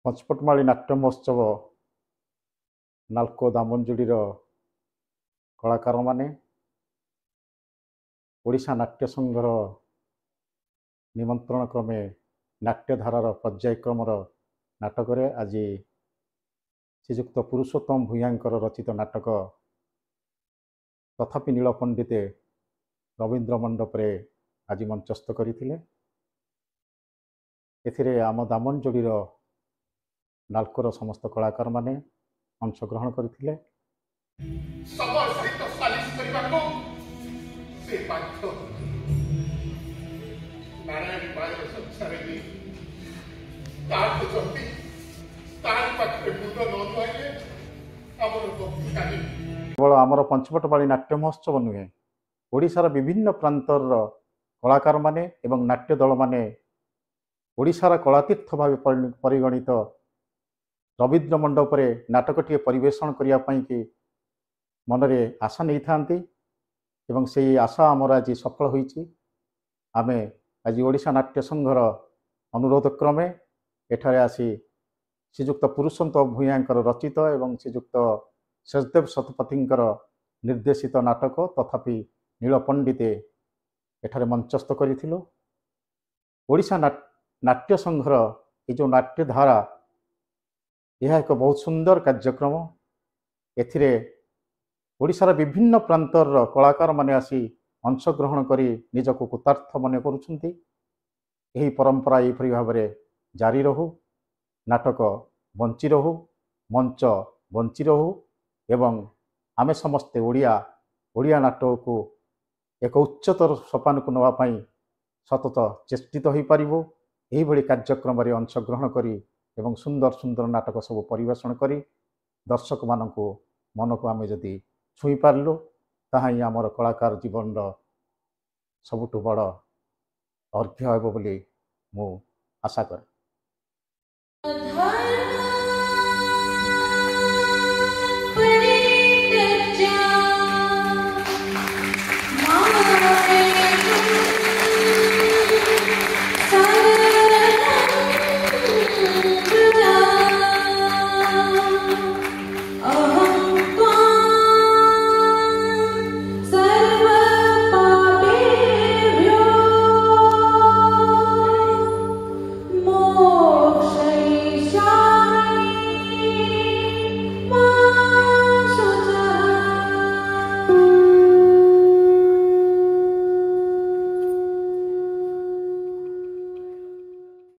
ପଞ୍ଚପଟମାଳୀ ନାଟ୍ୟ ମହୋତ୍ସବ ନାଲକୋ ଦାମନଯୋଡ଼ିର କଳାକାରମାନେ ଓଡ଼ିଶା ନାଟ୍ୟ ସଂଘର ନିମନ୍ତ୍ରଣ କ୍ରମେ ନାଟ୍ୟଧାରାର ପର୍ଯ୍ୟାୟକ୍ରମର ନାଟକରେ ଆଜି ଶ୍ରୀଯୁକ୍ତ ପୁରୁଷୋତ୍ତମ ଭୂୟାଙ୍କର ରଚିତ ନାଟକ ତଥାପି ନୀଳ ପଣ୍ଡିତେ ରବୀନ୍ଦ୍ର ମଣ୍ଡପରେ ଆଜି ମଞ୍ଚସ୍ଥ କରିଥିଲେ। ଏଥିରେ ଆମ ଦାମନଯୋଡ଼ିର ନାଲକୋର ସମସ୍ତ କଳାକାରମାନେ ଅଂଶଗ୍ରହଣ କରିଥିଲେ। ସମୟ ସହିତ ସାଲିସ କରିବାକୁ ସେ ବାଧ୍ୟ ନାରାୟଣ ମାୟର ସଂସାରରେ ବି ତାକୁ ଯଦି ତାରି ପାଖରେ ମୁଣ୍ଡ ନ ଧୋଇଲେ ଆମର ଭକ୍ତି କାଲି। କେବଳ ଆମର ପଞ୍ଚପଟମାଳୀ ନାଟ୍ୟ ମହୋତ୍ସବ ନୁହେଁ, ଓଡ଼ିଶାର ବିଭିନ୍ନ ପ୍ରାନ୍ତରର କଳାକାରମାନେ ଏବଂ ନାଟ୍ୟ ଦଳମାନେ ଓଡ଼ିଶାର କଳାତୀର୍ଥ ଭାବେ ପରିଗଣିତ ରବୀନ୍ଦ୍ର ମଣ୍ଡପରେ ନାଟକଟିଏ ପରିବେଷଣ କରିବା ପାଇଁକି ମନରେ ଆଶା ନେଇଥାନ୍ତି ଏବଂ ସେହି ଆଶା ଆମର ଆଜି ସଫଳ ହୋଇଛି। ଆମେ ଆଜି ଓଡ଼ିଶା ନାଟ୍ୟ ସଂଘର ଅନୁରୋଧ କ୍ରମେ ଏଠାରେ ଆସି ଶ୍ରୀଯୁକ୍ତ ପୁରୁଷୋତ୍ତମ ଭୂୟାଙ୍କର ରଚିତ ଏବଂ ଶ୍ରୀଯୁକ୍ତ ଶେଷଦେବ ଶତପଥୀଙ୍କର ନିର୍ଦ୍ଦେଶିତ ନାଟକ ତଥାପି ନୀଳ ପଣ୍ଡିତେ ଏଠାରେ ମଞ୍ଚସ୍ଥ କରିଥିଲୁ। ଓଡ଼ିଶା ନାଟ୍ୟ ସଂଘର ଏ ଯେଉଁ ନାଟ୍ୟଧାରା ଏହା ଏକ ବହୁତ ସୁନ୍ଦର କାର୍ଯ୍ୟକ୍ରମ। ଏଥିରେ ଓଡ଼ିଶାର ବିଭିନ୍ନ ପ୍ରାନ୍ତରର କଳାକାରମାନେ ଆସି ଅଂଶଗ୍ରହଣ କରି ନିଜକୁ କୃତାର୍ଥ ମନେ କରୁଛନ୍ତି। ଏହି ପରମ୍ପରା ଏହିପରି ଭାବରେ ଜାରି ରହୁ, ନାଟକ ବଞ୍ଚି ରହୁ, ମଞ୍ଚ ବଞ୍ଚି ରହୁ ଏବଂ ଆମେ ସମସ୍ତେ ଓଡ଼ିଆ ନାଟକକୁ ଏକ ଉଚ୍ଚତର ସୋପାନକୁ ନେବା ପାଇଁ ସତତ ଚେଷ୍ଟିତ ହୋଇପାରିବୁ। ଏହିଭଳି କାର୍ଯ୍ୟକ୍ରମରେ ଅଂଶଗ୍ରହଣ କରି ଏବଂ ସୁନ୍ଦର ସୁନ୍ଦର ନାଟକ ସବୁ ପରିବେଷଣ କରି ଦର୍ଶକମାନଙ୍କୁ ମନକୁ ଆମେ ଯଦି ଛୁଇଁ ପାରିଲୁ ତାହା ହିଁ ଆମର କଳାକାର ଜୀବନର ସବୁଠୁ ବଡ଼ ଅର୍ଘ୍ୟ ହେବ ବୋଲି ମୁଁ ଆଶା କରେ।